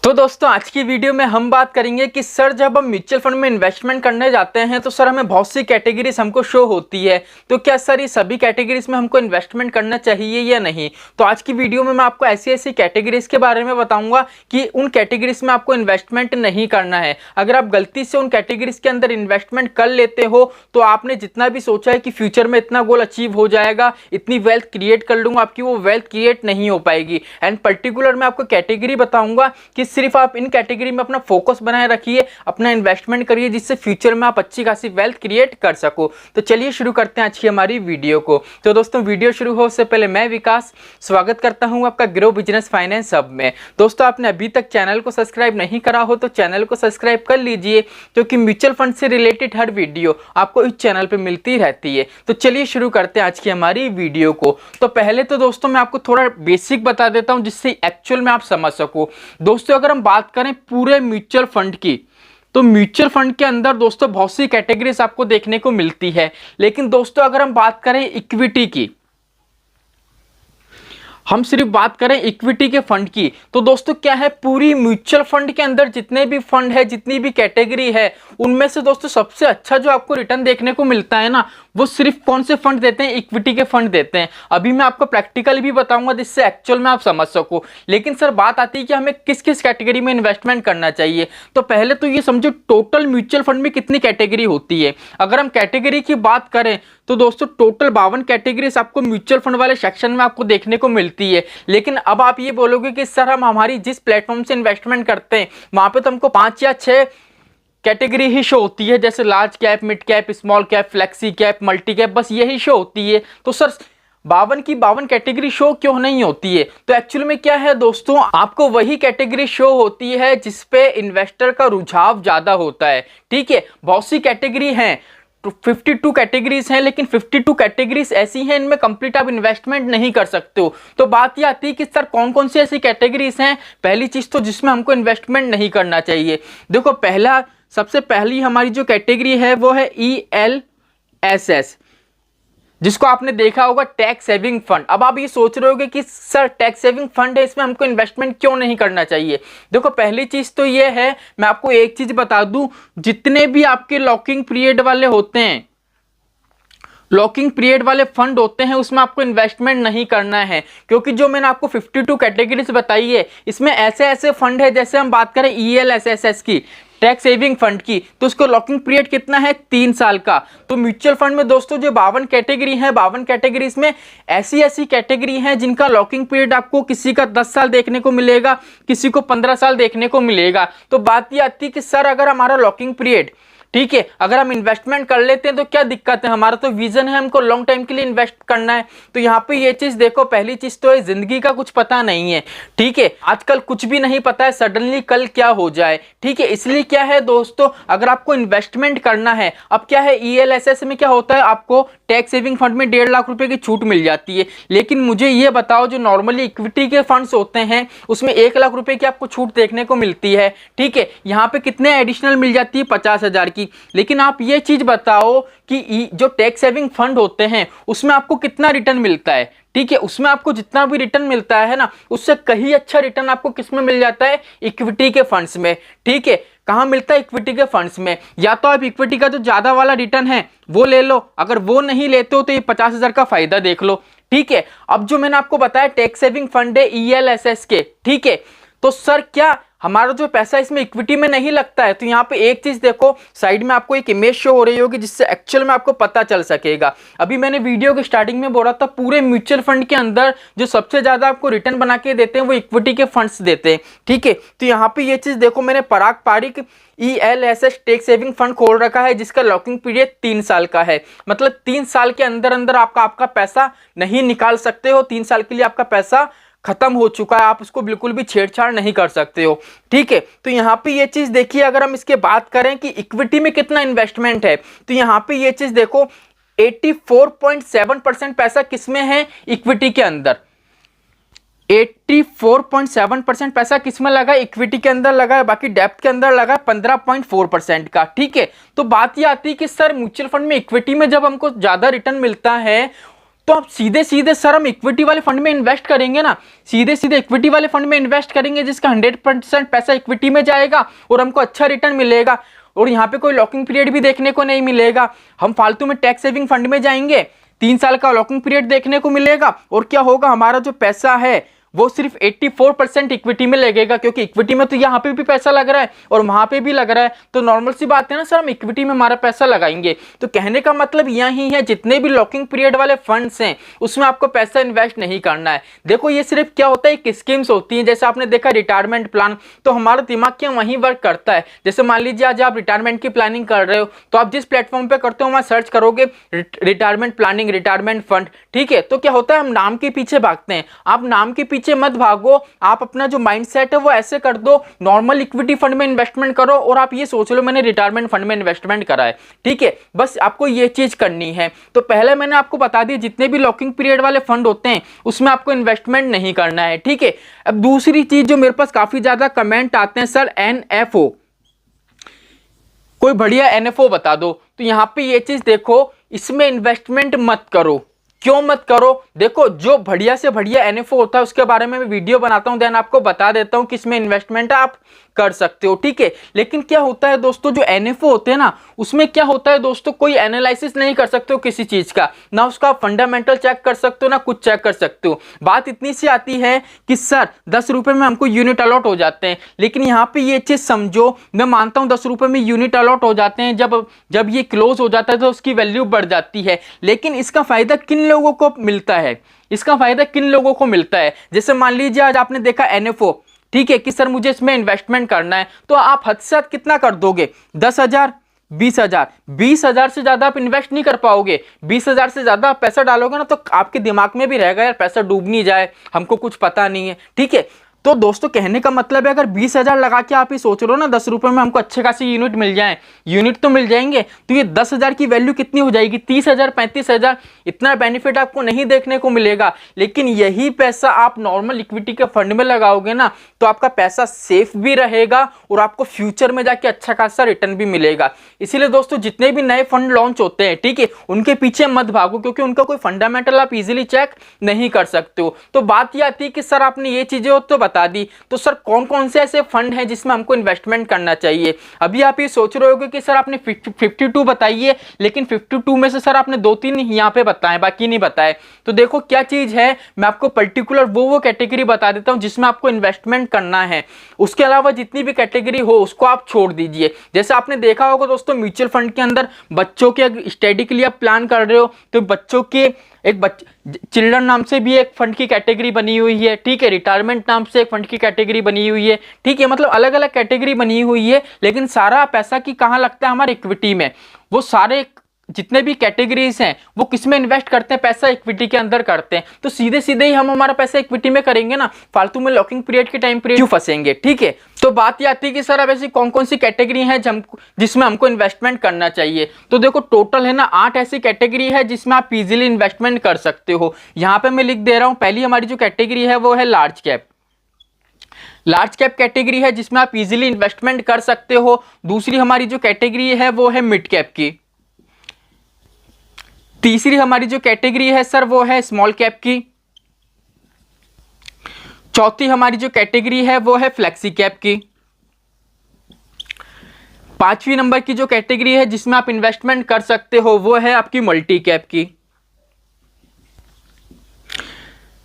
तो दोस्तों आज की वीडियो में हम बात करेंगे कि सर जब हम म्यूचुअल फंड में इन्वेस्टमेंट करने जाते हैं तो सर हमें बहुत सी कैटेगरीज हमको शो होती है। तो क्या सर ये सभी कैटेगरीज में हमको इन्वेस्टमेंट करना चाहिए या नहीं। तो आज की वीडियो में मैं आपको ऐसी ऐसी कैटेगरीज के बारे में बताऊंगा कि उन कैटेगरीज में आपको इन्वेस्टमेंट नहीं करना है। अगर आप गलती से उन कैटेगरीज के अंदर इन्वेस्टमेंट कर लेते हो तो आपने जितना भी सोचा है कि फ्यूचर में इतना गोल अचीव हो जाएगा, इतनी वेल्थ क्रिएट कर लूंगा, आपकी वो वेल्थ क्रिएट नहीं हो पाएगी। एंड पर्टिकुलर मैं आपको कैटेगरी बताऊंगा कि सिर्फ आप इन कैटेगरी में अपना फोकस बनाए रखिए, अपना इन्वेस्टमेंट करिए, जिससे फ्यूचर में आप अच्छी खासी वेल्थ क्रिएट कर सको। तो चलिए शुरू करते हैं आज की हमारी वीडियो को। तो दोस्तों वीडियो शुरू हो से पहले मैं विकास स्वागत करता हूं आपका ग्रो बिजनेस फाइनेंस हब में। दोस्तों आपने अभी तक चैनल को सब्सक्राइब नहीं करा हो तो चैनल को सब्सक्राइब कर लीजिए, क्योंकि म्यूचुअल फंड से रिलेटेड हर वीडियो आपको इस चैनल पर मिलती रहती है। तो चलिए शुरू करते हैं आज की हमारी वीडियो को। तो पहले तो दोस्तों मैं आपको थोड़ा बेसिक बता देता हूं जिससे एक्चुअल में आप समझ सको। दोस्तों अगर हम बात करें पूरे म्यूचुअल फंड की, तो म्यूचुअल फंड के अंदर दोस्तों बहुत सी कैटेगरीज आपको देखने को मिलती है। लेकिन दोस्तों अगर हम बात करें इक्विटी की, हम सिर्फ बात करें इक्विटी के फंड की, तो दोस्तों क्या है, पूरी म्यूचुअल फंड के अंदर जितने भी फंड है, जितनी भी कैटेगरी है, उनमें से दोस्तों सबसे अच्छा जो आपको रिटर्न देखने को मिलता है ना, वो सिर्फ कौन से फंड देते हैं, इक्विटी के फंड देते हैं। अभी मैं आपको प्रैक्टिकल भी बताऊंगा जिससे एक्चुअल में आप समझ सको। लेकिन सर बात आती है कि हमें किस किस कैटेगरी में इन्वेस्टमेंट करना चाहिए। तो पहले तो ये समझो टोटल म्यूचुअल फंड में कितनी कैटेगरी होती है। अगर हम कैटेगरी की बात करें तो दोस्तों टोटल 52 कैटेगरीज आपको म्यूचुअल फंड वाले सेक्शन में आपको देखने को मिलती है। लेकिन अब आप ये बोलोगे कि सर हम हमारी जिस प्लेटफॉर्म से इन्वेस्टमेंट करते हैं वहां पे तो हमको 5 या 6 कैटेगरी ही शो होती है, जैसे large cap, mid cap, small cap, flexi cap, multi cap, बस यही शो होती है। तो सर 52 की 52 कैटेगरी शो क्यों नहीं होती है। तो एक्चुअली में क्या है दोस्तों, आपको वही कैटेगरी शो होती है जिसपे इन्वेस्टर का रुझाव ज्यादा होता है। ठीक है, बहुत सी कैटेगरी हैं, 52 कैटेगरीज हैं, लेकिन 52 कैटेगरीज ऐसी हैं इनमें कंप्लीट आप इन्वेस्टमेंट नहीं कर सकते हो। तो बात ये आती है कि सर कौन कौन सी ऐसी कैटेगरीज हैं। पहली चीज तो जिसमें हमको इन्वेस्टमेंट नहीं करना चाहिए, देखो सबसे पहली हमारी जो कैटेगरी है वो है ELSS, जिसको आपने देखा होगा टैक्स सेविंग फंड। अब आप ये सोच रहे होगे कि सर टैक्स सेविंग फंड है, इसमें हमको इन्वेस्टमेंट क्यों नहीं करना चाहिए। देखो पहली चीज तो ये है, मैं आपको एक चीज बता दूं, जितने भी आपके लॉकिंग पीरियड वाले होते हैं, लॉकिंग पीरियड वाले फंड होते हैं, उसमें आपको इन्वेस्टमेंट नहीं करना है। क्योंकि जो मैंने आपको 52 कैटेगरीज बताई है, इसमें ऐसे ऐसे फंड है, जैसे हम बात करें ELSS की, टैक्स सेविंग फंड की, तो उसको लॉकिंग पीरियड कितना है, 3 साल का। तो म्यूचुअल फंड में दोस्तों जो 52 कैटेगरी है, 52 कैटेगरीज में ऐसी ऐसी कैटेगरी है जिनका लॉकिंग पीरियड आपको किसी का 10 साल देखने को मिलेगा, किसी को 15 साल देखने को मिलेगा। तो बात ये आती है कि सर अगर हमारा लॉकिंग पीरियड, ठीक है, अगर हम इन्वेस्टमेंट कर लेते हैं तो क्या दिक्कत है, हमारा तो विजन है हमको लॉन्ग टाइम के लिए इन्वेस्ट करना है। तो यहाँ पे ये चीज देखो, पहली चीज तो है जिंदगी का कुछ पता नहीं है। ठीक है, आजकल कुछ भी नहीं पता है, सडनली कल क्या हो जाए। ठीक है, इसलिए क्या है दोस्तों, अगर आपको इन्वेस्टमेंट करना है, अब क्या है ELSS में क्या होता है, आपको टैक्स सेविंग फंड में 1.5 लाख रुपए की छूट मिल जाती है। लेकिन मुझे ये बताओ, जो नॉर्मली इक्विटी के फंड्स होते हैं उसमें 1 लाख रुपए की आपको छूट देखने को मिलती है। ठीक है, यहाँ पे कितने एडिशनल मिल जाती है, 50,000 की। लेकिन आप ये चीज बताओ कि जो टैक्स सेविंग फंड होते हैं उसमें आपको कितना रिटर्न मिलता है। ठीक है, उसमें आपको जितना भी रिटर्न मिलता है ना, उससे कहीं अच्छा रिटर्न आपको किसमें मिल जाता है, इक्विटी के फंड्स में। ठीक है, कहां मिलता है, इक्विटी के फंड्स में। या तो आप इक्विटी का जो ज्यादा वाला रिटर्न है वो ले लो, अगर वो नहीं लेते हो तो ये 50,000 का फायदा देख लो। ठीक है, अब जो मैंने आपको बताया टैक्स सेविंग फंड है ELSS के, ठीक है, तो सर क्या हमारा जो पैसा इसमें इक्विटी में नहीं लगता है। तो यहाँ पे एक चीज देखो, साइड में आपको एक इमेज शो हो रही होगी जिससे एक्चुअल में आपको पता चल सकेगा। अभी मैंने वीडियो के स्टार्टिंग में बोला था, पूरे म्यूचुअल फंड के अंदर जो सबसे ज्यादा आपको रिटर्न बना के देते हैं वो इक्विटी के फंड्स देते हैं। ठीक है, तो यहाँ पे ये चीज देखो, मैंने Parag Parikh ELSS tax saving fund खोल रखा है जिसका लॉकिंग पीरियड 3 साल का है। मतलब 3 साल के अंदर अंदर आपका पैसा नहीं निकाल सकते हो, 3 साल के लिए आपका पैसा खत्म हो चुका है, आप उसको बिल्कुल भी छेड़छाड़ नहीं कर सकते हो। ठीक है, तो यहाँ पे ये चीज देखिए, अगर हम इसके बात करें कि इक्विटी में कितना इन्वेस्टमेंट है, तो यहाँ पे ये चीज देखो 84.7% पैसा किसमें है, इक्विटी के अंदर। 84.7% पैसा किसमें लगा, इक्विटी के अंदर लगा है, बाकी डेप्थ के अंदर लगा 15.4% का। ठीक है, तो बात ये आती है कि सर म्यूचुअल फंड में इक्विटी में जब हमको ज्यादा रिटर्न मिलता है तो आप सीधे सीधे सर हम इक्विटी वाले फंड में इन्वेस्ट करेंगे ना, सीधे सीधे इक्विटी वाले फंड में इन्वेस्ट करेंगे जिसका 100% पैसा इक्विटी में जाएगा और हमको अच्छा रिटर्न मिलेगा, और यहाँ पे कोई लॉकिंग पीरियड भी देखने को नहीं मिलेगा। हम फालतू में टैक्स सेविंग फंड में जाएंगे, 3 साल का लॉकिंग पीरियड देखने को मिलेगा, और क्या होगा, हमारा जो पैसा है वो सिर्फ 84% इक्विटी में लगेगा, क्योंकि इक्विटी में तो यहाँ पे भी पैसा लग रहा है और वहां पे भी लग रहा है, तो नॉर्मल सी बात है ना सर, हम इक्विटी में हमारा पैसा लगाएंगे। तो कहने का मतलब यही है, जितने भी लॉकिंग पीरियड वाले फंड्स हैं उसमें आपको पैसा इन्वेस्ट नहीं करना है। देखो ये सिर्फ क्या होता है, एक स्कीम्स होती हैं, जैसे आपने देखा रिटायरमेंट प्लान, तो हमारा दिमाग क्या वहीं वर्क करता है। जैसे मान लीजिए आज आप रिटायरमेंट की प्लानिंग कर रहे हो, तो आप जिस प्लेटफॉर्म पे करते हो वहां सर्च करोगे रिटायरमेंट प्लानिंग, रिटायरमेंट फंड, ठीक है। तो क्या होता है, हम नाम के पीछे भागते हैं, आप नाम के पीछे मत भागो, आप अपना जो माइंडसेट है वो ऐसे कर दो, नॉर्मल इक्विटी फंड में इन्वेस्टमेंट करो और आप ये सोच लो मैंने रिटायरमेंट फंड में इन्वेस्टमेंट करा है, ठीक है। बस आपको ये चीज करनी है। तो पहले मैंने आपको बता दिया जितने भी लॉकिंग पीरियड वाले फंड होते हैं उसमें आपको इन्वेस्टमेंट नहीं करना है, ठीक है। अब दूसरी चीज जो मेरे पास काफी ज्यादा कमेंट आते हैं, सर एनएफओ, कोई बढ़िया एनएफओ बता दो। तो यहां पे ये चीज देखो, इसमें इन्वेस्टमेंट मत करो। क्यों मत करो? देखो जो बढ़िया से बढ़िया एनएफओ होता है उसके बारे में मैं वीडियो बनाता हूं, देन आपको बता देता हूं कि इसमें इन्वेस्टमेंट आप कर सकते हो, ठीक है। लेकिन क्या होता है दोस्तों, जो एनएफओ होते हैं ना उसमें क्या होता है दोस्तों, कोई एनालिसिस नहीं कर सकते हो किसी चीज का, ना उसका फंडामेंटल चेक कर सकते हो ना कुछ चेक कर सकते हो। बात इतनी सी आती है कि सर 10 रुपए में हमको यूनिट अलॉट हो जाते हैं, लेकिन यहाँ पे ये चीज समझो, मैं मानता हूँ 10 रुपए में यूनिट अलॉट हो जाते हैं, जब ये क्लोज हो जाता है तो उसकी वैल्यू बढ़ जाती है, लेकिन इसका फायदा किन लोगों को मिलता है, इसका फायदा किन लोगों को मिलता है। जैसे मान लीजिए आज आपने देखा एनएफओ, ठीक है, कि सर मुझे इसमें इन्वेस्टमेंट करना है, तो आप हद से हद कितना कर दोगे, 10,000, 20,000, 20,000 से ज्यादा आप इन्वेस्ट नहीं कर पाओगे। 20,000 से ज्यादा आप पैसा डालोगे ना तो आपके दिमाग में भी रहेगा यार पैसा डूब नहीं जाए, हमको कुछ पता नहीं है, ठीक है। तो दोस्तों कहने का मतलब है, अगर 20,000 लगा के आप ये सोच रहे हो ना 10 रुपए में हमको अच्छे खासी यूनिट मिल जाए, यूनिट तो मिल जाएंगे, तो ये 10,000 की वैल्यू कितनी हो जाएगी, 30,000, 35,000। इतना बेनिफिट आपको नहीं देखने को मिलेगा, लेकिन यही पैसा आप नॉर्मल इक्विटी के फंड में लगाओगे ना तो आपका पैसा सेफ भी रहेगा और आपको फ्यूचर में जाके अच्छा खासा रिटर्न भी मिलेगा। इसीलिए दोस्तों जितने भी नए फंड लॉन्च होते हैं, ठीक है, उनके पीछे मत भागो, क्योंकि उनका कोई फंडामेंटल आप इजीली चेक नहीं कर सकते हो। तो बात यह आती है कि सर आपने ये चीजें तो बता दी, तो सर कौन कौन से ऐसे फंड हैं जिसमें हमको इन्वेस्टमेंट करना चाहिए। अभी आप ये सोच रहे होगे कि सर आपने 52 बताइए, लेकिन 52 में से सर आपने 2-3 यहाँ पे बताए, बाकी नहीं बताए। तो देखो क्या चीज है, मैं आपको पर्टिकुलर वो कैटेगरी बता देता हूँ जिसमें आपको इन्वेस्टमेंट करना है, उसके अलावा जितनी भी कैटेगरी हो उसको आप छोड़ दीजिए। जैसे आपने देखा होगा दोस्तों, म्यूचुअल फंड के अंदर बच्चों के स्टडी के लिए आप प्लान कर रहे हो तो बच्चों के चिल्ड्रन नाम से भी एक फंड की कैटेगरी बनी हुई है, ठीक है, रिटायरमेंट नाम से एक फंड की कैटेगरी बनी हुई है, ठीक है, मतलब अलग अलग कैटेगरी बनी हुई है, लेकिन सारा पैसा की कहाँ लगता है, हमारे इक्विटी में। वो सारे जितने भी कैटेगरीज हैं वो किस में इन्वेस्ट करते हैं, पैसा इक्विटी के अंदर करते हैं। तो सीधे सीधे ही हम हमारा पैसा इक्विटी में करेंगे ना, फालतू में लॉकिंग पीरियड के टाइम पीरियड क्यों फंसेंगे, ठीक है। तो बात ये आती है कि सर अब ऐसी कौन कौन सी कैटेगरी है जिसमें हमको इन्वेस्टमेंट करना चाहिए। तो देखो टोटल है ना 8 ऐसी कैटेगरी है जिसमें आप इजीली इन्वेस्टमेंट कर सकते हो। यहाँ पे मैं लिख दे रहा हूँ, पहली हमारी जो कैटेगरी है वो है large cap, large cap category है जिसमें आप इजीली इन्वेस्टमेंट कर सकते हो। दूसरी हमारी जो कैटेगरी है वो है मिड कैप की। तीसरी हमारी जो कैटेगरी है सर वो है स्मॉल कैप की। चौथी हमारी जो कैटेगरी है वो है फ्लेक्सी कैप की। पांचवी नंबर की जो कैटेगरी है जिसमें आप इन्वेस्टमेंट कर सकते हो वो है आपकी मल्टी कैप की।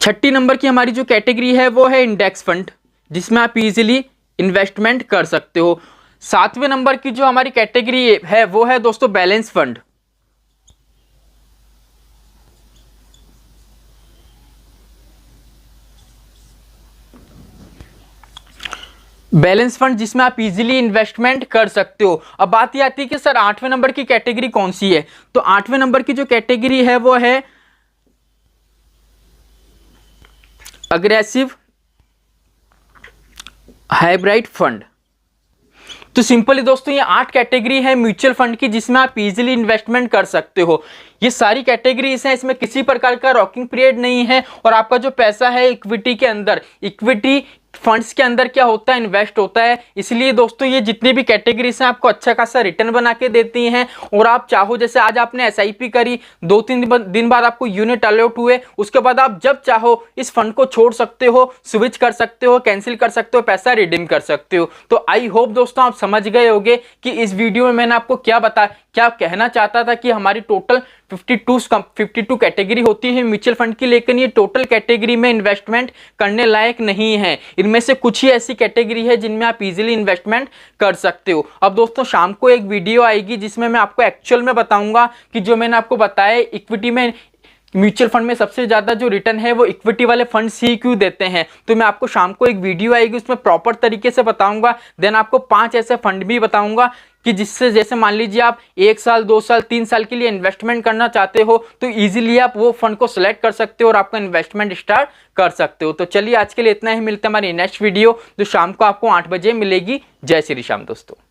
छठी नंबर की हमारी जो कैटेगरी है वो है इंडेक्स फंड जिसमें आप इजीली इन्वेस्टमेंट कर सकते हो। सातवें नंबर की जो हमारी कैटेगरी है वो है दोस्तों बैलेंस फंड। बैलेंस फंड जिसमें आप इजीली इन्वेस्टमेंट कर सकते हो। अब बात ये आती है कि सर 8वें नंबर की कैटेगरी कौन सी है। तो 8वें नंबर की जो कैटेगरी है वो है अग्रेसिव हाइब्रिड फंड। तो सिंपली दोस्तों ये 8 कैटेगरी है म्यूचुअल फंड की जिसमें आप इजीली इन्वेस्टमेंट कर सकते हो। ये सारी कैटेगरीज हैं, इसमें किसी प्रकार का रॉकिंग पीरियड नहीं है और आपका जो पैसा है इक्विटी के अंदर, इक्विटी फंड्स के अंदर क्या होता है, इन्वेस्ट होता है। इसलिए दोस्तों ये जितनी भी कैटेगरीज हैं आपको अच्छा खासा रिटर्न बना के देती हैं। और आप चाहो, जैसे आज आपने एसआईपी करी, 2-3 दिन बाद आपको यूनिट अलॉट हुए, उसके बाद आप जब चाहो इस फंड को छोड़ सकते हो, स्विच कर सकते हो, कैंसिल कर सकते हो, पैसा रिडीम कर सकते हो। तो आई होप दोस्तों आप समझ गए होंगे कि इस वीडियो में मैंने आपको क्या कहना चाहता था कि हमारी टोटल 52 कैटेगरी होती है म्यूचुअल फंड की, लेकिन ये टोटल कैटेगरी में इन्वेस्टमेंट करने लायक नहीं है। इनमें से कुछ ही ऐसी कैटेगरी है जिनमें आप इजीली इन्वेस्टमेंट कर सकते हो। अब दोस्तों शाम को एक वीडियो आएगी जिसमें मैं आपको एक्चुअल में बताऊंगा कि जो मैंने आपको बताया इक्विटी में, म्यूचुअल फंड में सबसे ज्यादा जो रिटर्न है वो इक्विटी वाले फंड ही क्यों देते हैं। तो मैं आपको शाम को एक वीडियो आएगी उसमें प्रॉपर तरीके से बताऊंगा। देन आपको 5 ऐसे फंड भी बताऊंगा कि जिससे, जैसे मान लीजिए आप 1 साल 2 साल 3 साल के लिए इन्वेस्टमेंट करना चाहते हो तो इजीली आप वो फंड को सिलेक्ट कर सकते हो और आपका इन्वेस्टमेंट स्टार्ट कर सकते हो। तो चलिए आज के लिए इतना ही, मिलते हैं हमारी नेक्स्ट वीडियो जो शाम को आपको 8 बजे मिलेगी। जय श्री राम दोस्तों।